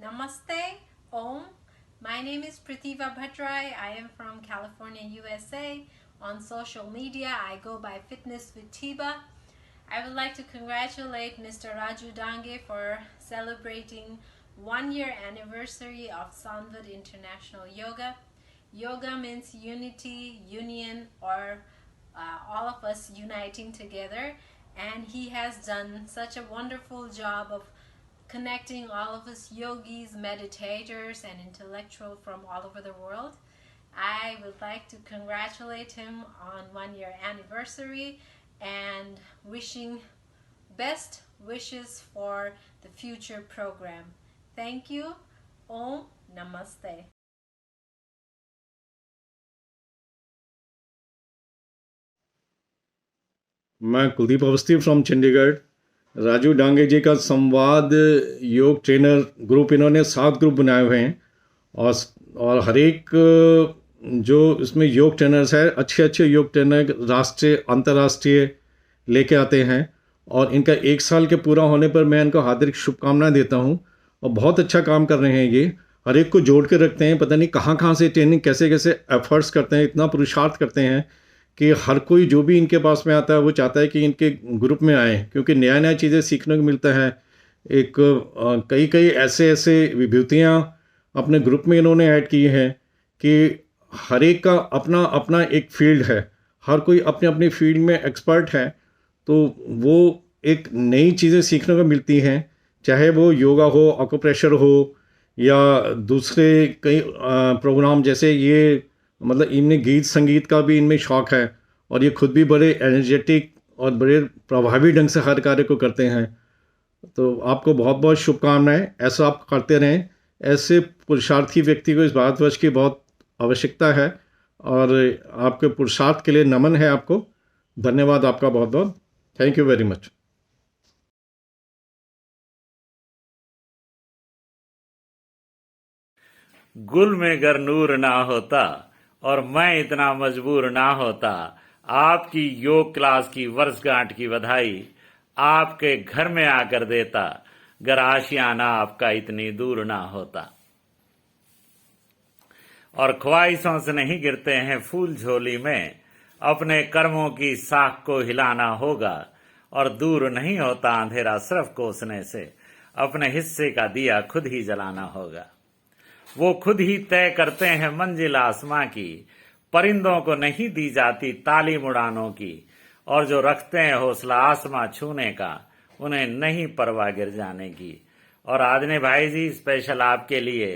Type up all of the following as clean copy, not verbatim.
Namaste, Om. My name is Prithiva Bhattrai. I am from California, USA. On social media, I go by Fitness with Tiba. I would like to congratulate Mr. Raju Dange for celebrating 1 year anniversary of Sanvad International Yoga. Yoga means unity, union, or all of us uniting together. And he has done such a wonderful job of connecting all of us yogis, meditators, and intellectuals from all over the world. I would like to congratulate him on 1 year anniversary and wishing best wishes for the future program. Thank you. Om Namaste. मैं Kuldeep Awasthi from Chandigarh. Raju Dange जी का संवाद योग trainer group, इन्होंने 7 group बनाए हुए हैं और हर एक जो इसमें योग ट्रेनर्स है, अच्छे अच्छे योग ट्रेनर राष्ट्रीय अंतर्राष्ट्रीय लेके आते हैं और इनका 1 साल के पूरा होने पर मैं इनको हार्दिक शुभकामनाएं देता हूं। और बहुत अच्छा काम कर रहे हैं ये, हर एक को जोड़ के रखते हैं। पता नहीं कहाँ कहाँ से ट्रेनिंग कैसे कैसे एफर्ट्स करते हैं, इतना पुरुषार्थ करते हैं कि हर कोई जो भी इनके पास में आता है वो चाहता है कि इनके ग्रुप में आए, क्योंकि नया नया चीज़ें सीखने को मिलता है। एक कई कई ऐसे ऐसे विभूतियाँ अपने ग्रुप में इन्होंने ऐड की हैं कि हर एक का अपना अपना एक फील्ड है, हर कोई अपने अपनी फील्ड में एक्सपर्ट है, तो वो एक नई चीज़ें सीखने को मिलती हैं, चाहे वो योगा हो, एक्यूप्रेशर हो या दूसरे कई प्रोग्राम जैसे ये। मतलब इनमें गीत संगीत का भी इनमें शौक़ है और ये खुद भी बड़े एनर्जेटिक और बड़े प्रभावी ढंग से हर कार्य को करते हैं। तो आपको बहुत बहुत शुभकामनाएं, ऐसा आप करते रहें। ऐसे पुरुषार्थी व्यक्ति को इस भारतवर्ष की बहुत आवश्यकता है और आपके पुरुषार्थ के लिए नमन है आपको। धन्यवाद आपका बहुत बहुत। Thank you very much. गुल में गर नूर ना होता और मैं इतना मजबूर ना होता, आपकी योग क्लास की वर्षगांठ की बधाई आपके घर में आकर देता, गर आशियाना आपका इतनी दूर ना होता। और ख्वाहिशों से नहीं गिरते हैं फूल झोली में, अपने कर्मों की साख को हिलाना होगा। और दूर नहीं होता अंधेरा सिर्फ कोसने से, अपने हिस्से का दिया खुद ही जलाना होगा। वो खुद ही तय करते हैं मंजिल आसमां की, परिंदों को नहीं दी जाती तालीम उड़ानों की। और जो रखते हैं हौसला आसमां छूने का, उन्हें नहीं परवाह गिर जाने की। और आदने भाई जी, स्पेशल आपके लिए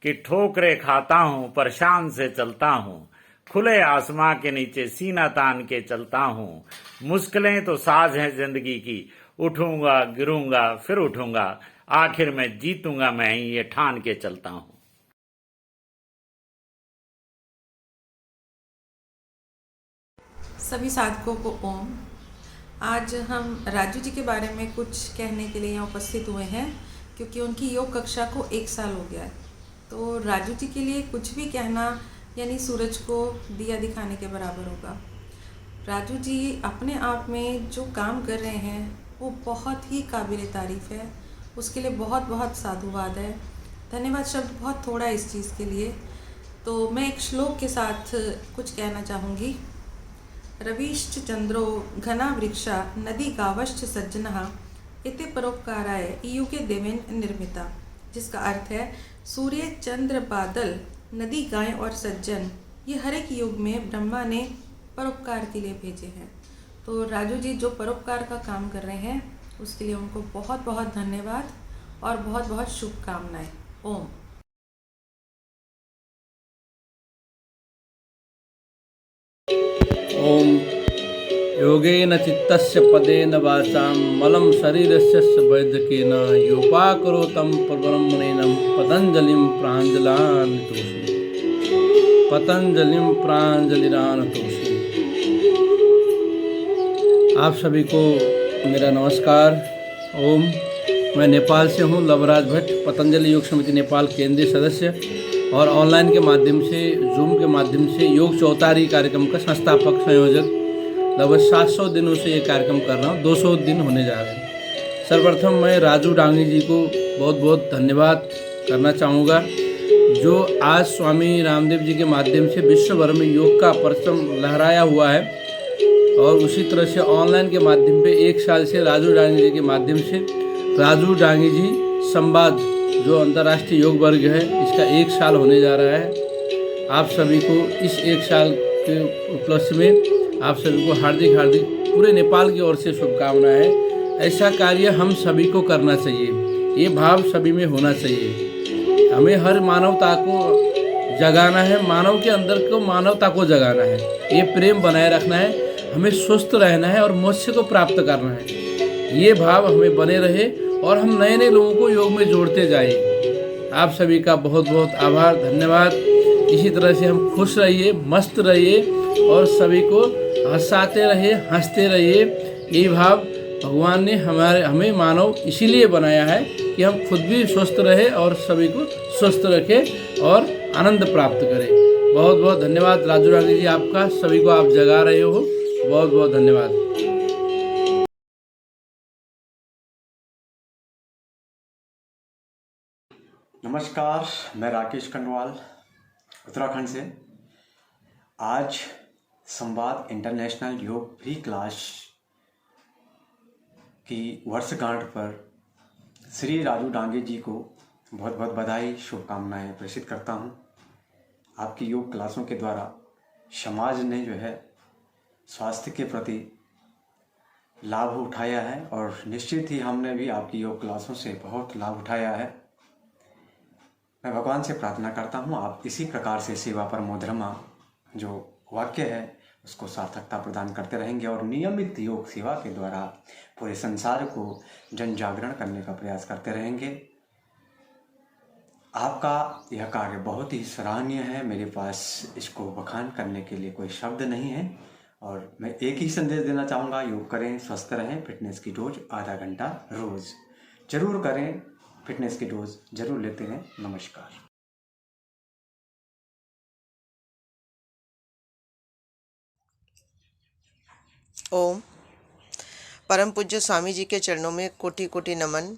कि ठोकरे खाता हूं पर शान से चलता हूं, खुले आसमां के नीचे सीना तान के चलता हूं। मुश्किलें तो साज हैं जिंदगी की, उठूंगा गिरूंगा फिर उठूंगा, आखिर में जीतूंगा मैं ही ये ठान के चलता हूं। सभी साधकों को ओम। आज हम राजू जी के बारे में कुछ कहने के लिए यहाँ उपस्थित हुए हैं, क्योंकि उनकी योग कक्षा को 1 साल हो गया है। तो राजू जी के लिए कुछ भी कहना यानी सूरज को दिया दिखाने के बराबर होगा। राजू जी अपने आप में जो काम कर रहे हैं वो बहुत ही काबिल तारीफ़ है, उसके लिए बहुत बहुत साधुवाद है। धन्यवाद शब्द बहुत थोड़ा है इस चीज़ के लिए। तो मैं एक श्लोक के साथ कुछ कहना चाहूँगी। रविश्च चंद्रो घना वृक्षा नदी गावश्च सज्जनः इति परोपकाराय युगे देवेन निर्मिता, जिसका अर्थ है सूर्य चंद्र बादल नदी गाय और सज्जन, ये हर एक युग में ब्रह्मा ने परोपकार के लिए भेजे हैं। तो राजू जी जो परोपकार का काम कर रहे हैं उसके लिए उनको बहुत बहुत धन्यवाद और बहुत बहुत शुभकामनाएं। ओम। ओम। योगेन चित्तस्य पदेन वाचां मलं शरीरस्य वैद्यकेन योपाकरोतं परब्रह्मणेन पतंजलिं प्राञ्जलिरानतोषि, पतंजलिं प्राञ्जलिरानतोषि। आप सभी को मेरा नमस्कार। ओम। मैं नेपाल से हूँ, लवराज भट्ट, पतंजलि योग समिति नेपाल केंद्रीय सदस्य और ऑनलाइन के माध्यम से, जूम के माध्यम से योग चौतारी कार्यक्रम का संस्थापक संयोजक। लगभग 700 दिनों से ये कार्यक्रम कर रहा हूँ, 200 दिन होने जा रहे हैं। सर्वप्रथम मैं राजू डांगे जी को बहुत बहुत धन्यवाद करना चाहूँगा। जो आज स्वामी रामदेव जी के माध्यम से विश्व भर में योग का परचम लहराया हुआ है, और उसी तरह से ऑनलाइन के माध्यम पे 1 साल से राजू डांगे जी के माध्यम से राजू डांगे जी संवाद जो अंतर्राष्ट्रीय योग वर्ग है, इसका 1 साल होने जा रहा है। आप सभी को इस 1 साल के उपलक्ष्य में आप सभी को हार्दिक पूरे नेपाल की ओर से शुभकामनाएं हैं। ऐसा कार्य हम सभी को करना चाहिए, ये भाव सभी में होना चाहिए। हमें हर मानवता को जगाना है, मानव के अंदर को मानवता को जगाना है, ये प्रेम बनाए रखना है, हमें स्वस्थ रहना है और मोक्ष को प्राप्त करना है। ये भाव हमें बने रहे और हम नए नए लोगों को योग में जोड़ते जाएं। आप सभी का बहुत बहुत आभार, धन्यवाद। इसी तरह से हम खुश रहिए, मस्त रहिए और सभी को हंसाते रहिए, हंसते रहिए। यही भाव भगवान ने हमें मानव इसीलिए बनाया है कि हम खुद भी स्वस्थ रहे और सभी को स्वस्थ रखें और आनंद प्राप्त करें। बहुत बहुत धन्यवाद राजू डांगे जी, आपका सभी को आप जगा रहे हो, बहुत बहुत धन्यवाद। नमस्कार, मैं राकेश खंडवाल उत्तराखंड से। आज संवाद इंटरनेशनल योग फ्री क्लास की वर्षगांठ पर श्री राजू डांगे जी को बहुत बहुत बधाई, शुभकामनाएं प्रेषित करता हूं। आपकी योग क्लासों के द्वारा समाज ने जो है स्वास्थ्य के प्रति लाभ उठाया है और निश्चित ही हमने भी आपकी योग क्लासों से बहुत लाभ उठाया है। मैं भगवान से प्रार्थना करता हूँ आप इसी प्रकार से सेवा परमो धर्मः जो वाक्य है उसको सार्थकता प्रदान करते रहेंगे और नियमित योग सेवा के द्वारा पूरे संसार को जन जागरण करने का प्रयास करते रहेंगे। आपका यह कार्य बहुत ही सराहनीय है, मेरे पास इसको बखान करने के लिए कोई शब्द नहीं है और मैं एक ही संदेश देना चाहूँगा, योग करें, स्वस्थ रहें, फिटनेस की डोज आधा घंटा रोज़ जरूर करें, फिटनेस की डोज जरूर लेते हैं। नमस्कार। ओम। परम पूज्य स्वामी जी के चरणों में कोटि कोटि नमन,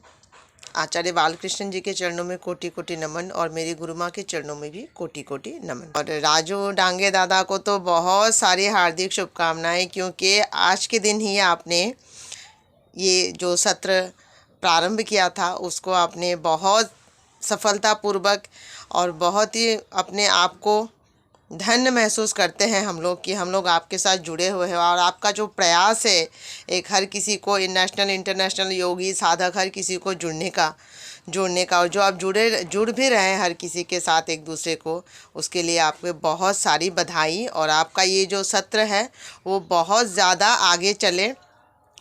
आचार्य बालकृष्ण जी के चरणों में कोटि कोटि नमन और मेरी गुरु माँ के चरणों में भी कोटि कोटि नमन। और राजू डांगे दादा को तो बहुत सारी हार्दिक शुभकामनाएं, क्योंकि आज के दिन ही आपने ये जो सत्र प्रारंभ किया था उसको आपने बहुत सफलतापूर्वक और बहुत ही अपने आप को धन्य महसूस करते हैं हम लोग कि हम लोग आपके साथ जुड़े हुए हैं। और आपका जो प्रयास है एक हर किसी को नेशनल इंटरनेशनल योगी साधक हर किसी को जोड़ने का और जो आप जुड़ भी रहे हैं हर किसी के साथ एक दूसरे को, उसके लिए आपको बहुत सारी बधाई। और आपका ये जो सत्र है वो बहुत ज़्यादा आगे चले,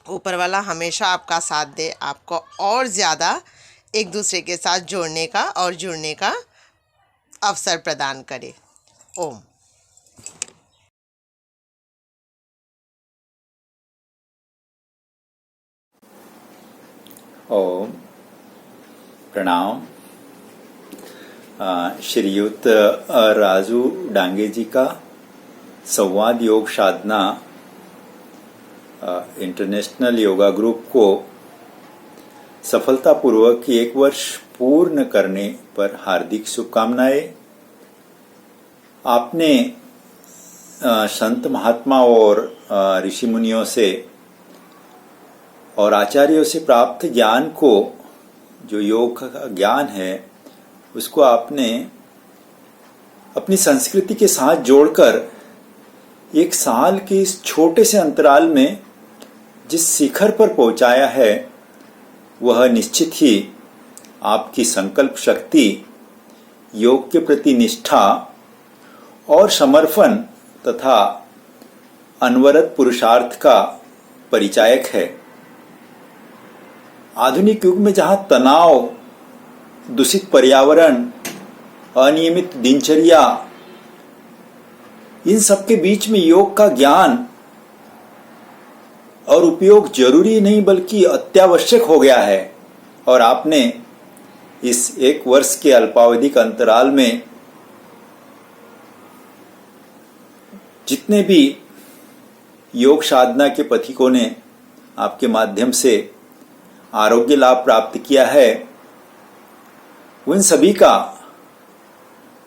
ऊपर वाला हमेशा आपका साथ दे, आपको और ज़्यादा एक दूसरे के साथ जोड़ने का और जुड़ने का अवसर प्रदान करे। ओम। ओम प्रणाम। श्रीयुत राजू डांगे जी का संवाद योग साधना इंटरनेशनल योगा ग्रुप को सफलतापूर्वक 1 वर्ष पूर्ण करने पर हार्दिक शुभकामनाएं। आपने संत महात्मा और ऋषि मुनियों से और आचार्यों से प्राप्त ज्ञान को, जो योग का ज्ञान है, उसको आपने अपनी संस्कृति के साथ जोड़कर 1 साल के इस छोटे से अंतराल में जिस शिखर पर पहुंचाया है वह निश्चित ही आपकी संकल्प शक्ति, योग के प्रति निष्ठा और समर्पण तथा अनवरत पुरुषार्थ का परिचायक है। आधुनिक युग में जहां तनाव, दूषित पर्यावरण, अनियमित दिनचर्या, इन सब के बीच में योग का ज्ञान और उपयोग जरूरी नहीं बल्कि अत्यावश्यक हो गया है। और आपने इस 1 वर्ष के अल्पावधिक अंतराल में जितने भी योग साधना के पथिकों ने आपके माध्यम से आरोग्य लाभ प्राप्त किया है, उन सभी का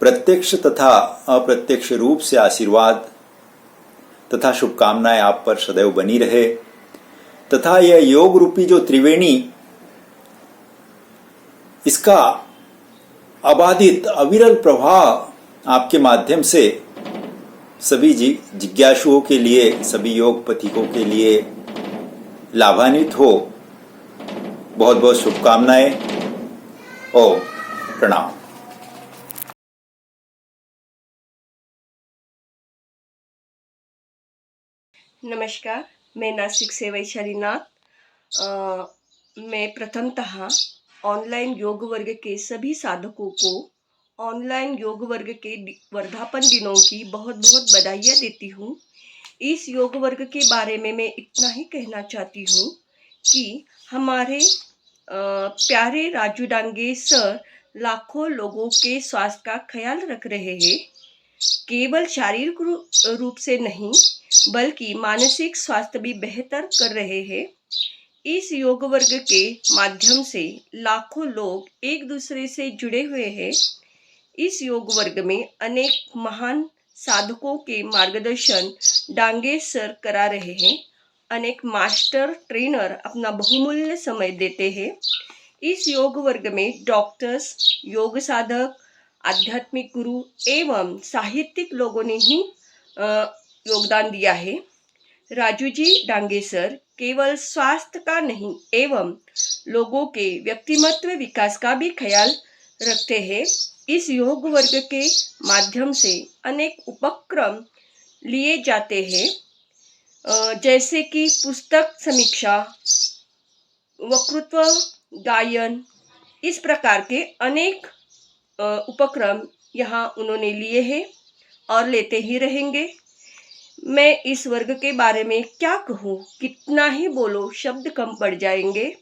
प्रत्यक्ष तथा अप्रत्यक्ष रूप से आशीर्वाद तथा शुभकामनाएं आप पर सदैव बनी रहे तथा यह योग रूपी जो त्रिवेणी इसका अबाधित अविरल प्रभाव आपके माध्यम से सभी जिज्ञासुओं के लिए, सभी योग पथिकों के लिए लाभान्वित हो। बहुत बहुत शुभकामनाएं और प्रणाम। नमस्कार, मैं नासिक से वैशाली नाथ। मैं प्रथमतः ऑनलाइन योग वर्ग के सभी साधकों को ऑनलाइन योग वर्ग के वर्धापन दिनों की बहुत बहुत बधाइयाँ देती हूँ। इस योग वर्ग के बारे में मैं इतना ही कहना चाहती हूँ कि हमारे प्यारे राजू डांगे सर लाखों लोगों के स्वास्थ्य का ख्याल रख रहे हैं। केवल शारीरिक रूप से नहीं बल्कि मानसिक स्वास्थ्य भी बेहतर कर रहे हैं। इस योग वर्ग के माध्यम से लाखों लोग एक दूसरे से जुड़े हुए हैं। इस योग वर्ग में अनेक महान साधकों के मार्गदर्शन डांगे सर करा रहे हैं। अनेक मास्टर ट्रेनर अपना बहुमूल्य समय देते हैं। इस योग वर्ग में डॉक्टर्स, योग साधक, आध्यात्मिक गुरु एवं साहित्यिक लोगों ने ही योगदान दिया है। राजू जी डांगे सर केवल स्वास्थ्य का नहीं एवं लोगों के व्यक्तिमत्व विकास का भी ख्याल रखते हैं। इस योग वर्ग के माध्यम से अनेक उपक्रम लिए जाते हैं, जैसे कि पुस्तक समीक्षा, वक्तृत्व, गायन, इस प्रकार के अनेक उपक्रम यहाँ उन्होंने लिए हैं और लेते ही रहेंगे। मैं इस वर्ग के बारे में क्या कहूँ, कितना ही बोलो शब्द कम पड़ जाएंगे।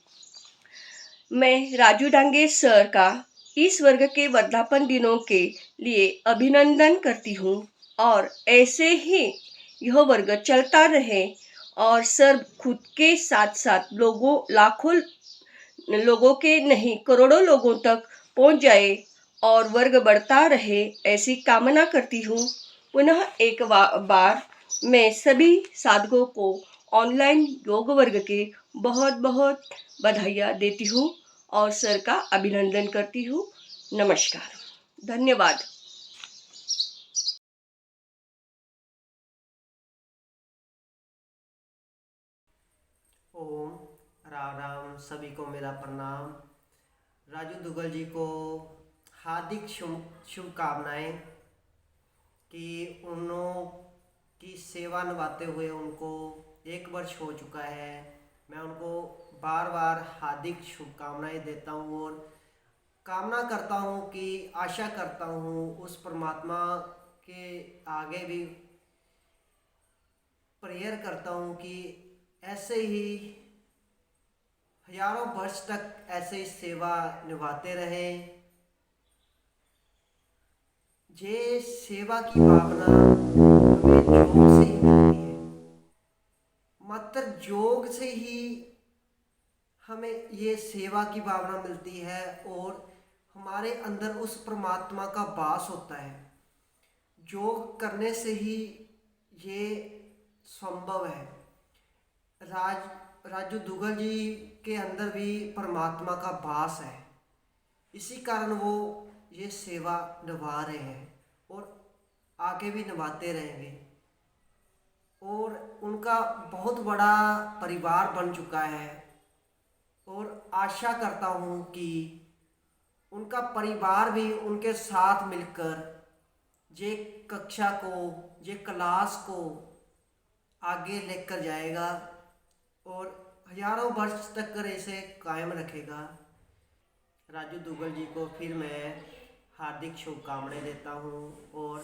मैं राजू डांगे सर का इस वर्ग के वर्धापन दिनों के लिए अभिनंदन करती हूँ और ऐसे ही यह वर्ग चलता रहे और सर खुद के साथ साथ लाखों लोगों के नहीं करोड़ों लोगों तक पहुँच जाए और वर्ग बढ़ता रहे, ऐसी कामना करती हूँ। पुनः एक बार मैं सभी साधकों को ऑनलाइन योग वर्ग के बहुत बहुत बधाइयाँ देती हूँ और सर का अभिनंदन करती हूँ। नमस्कार, धन्यवाद। ओम राम राम, सभी को मेरा प्रणाम। राजू दुग्गल जी को हार्दिक शुभकामनाएं कि उनकी सेवा निभाते हुए उनको 1 वर्ष हो चुका है। मैं उनको बार बार हार्दिक शुभकामनाएं देता हूँ और कामना करता हूँ कि आशा करता हूँ उस परमात्मा के आगे भी प्रेयर करता हूँ कि ऐसे ही हजारों वर्ष तक ऐसे ही सेवा निभाते रहें। ये सेवा की भावना हमें योग से ही मिलती है, मात्र योग से ही हमें ये सेवा की भावना मिलती है और हमारे अंदर उस परमात्मा का वास होता है। योग करने से ही ये संभव है। राजू दुग्गल जी के अंदर भी परमात्मा का वास है, इसी कारण वो ये सेवा निभा रहे हैं और आगे भी निभाते रहेंगे। और उनका बहुत बड़ा परिवार बन चुका है और आशा करता हूँ कि उनका परिवार भी उनके साथ मिलकर ये कक्षा को, ये क्लास को आगे लेकर जाएगा और हजारों वर्ष तक कर इसे कायम रखेगा। राजू दुग्गल जी को फिर मैं हार्दिक शुभकामनाएं देता हूँ और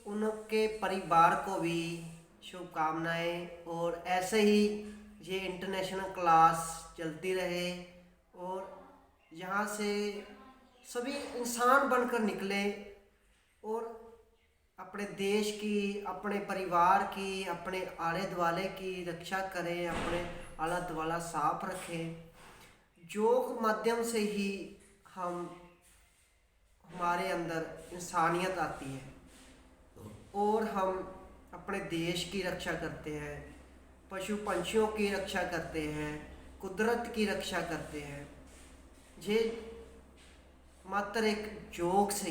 उनके परिवार को भी शुभकामनाएं और ऐसे ही ये इंटरनेशनल क्लास चलती रहे और यहाँ से सभी इंसान बनकर निकले और अपने देश की, अपने परिवार की, अपने आले दुआले की रक्षा करें, अपने आला दुआला साफ रखें। योग माध्यम से ही हमारे अंदर इंसानियत आती है और हम अपने देश की रक्षा करते हैं, पशु पंछियों की रक्षा करते हैं, कुदरत की रक्षा करते हैं। ये मात्र एक योग से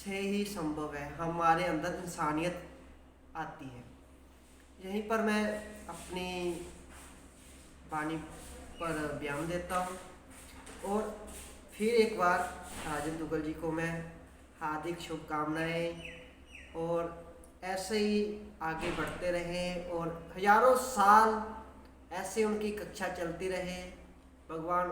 ही संभव है, हमारे अंदर इंसानियत आती है। यहीं पर मैं अपनी वाणी पर बयान देता हूँ और फिर एक बार राजन दुग्गल जी को मैं हार्दिक शुभकामनाएं, और ऐसे ही आगे बढ़ते रहें और हजारों साल ऐसे उनकी कक्षा चलती रहे। भगवान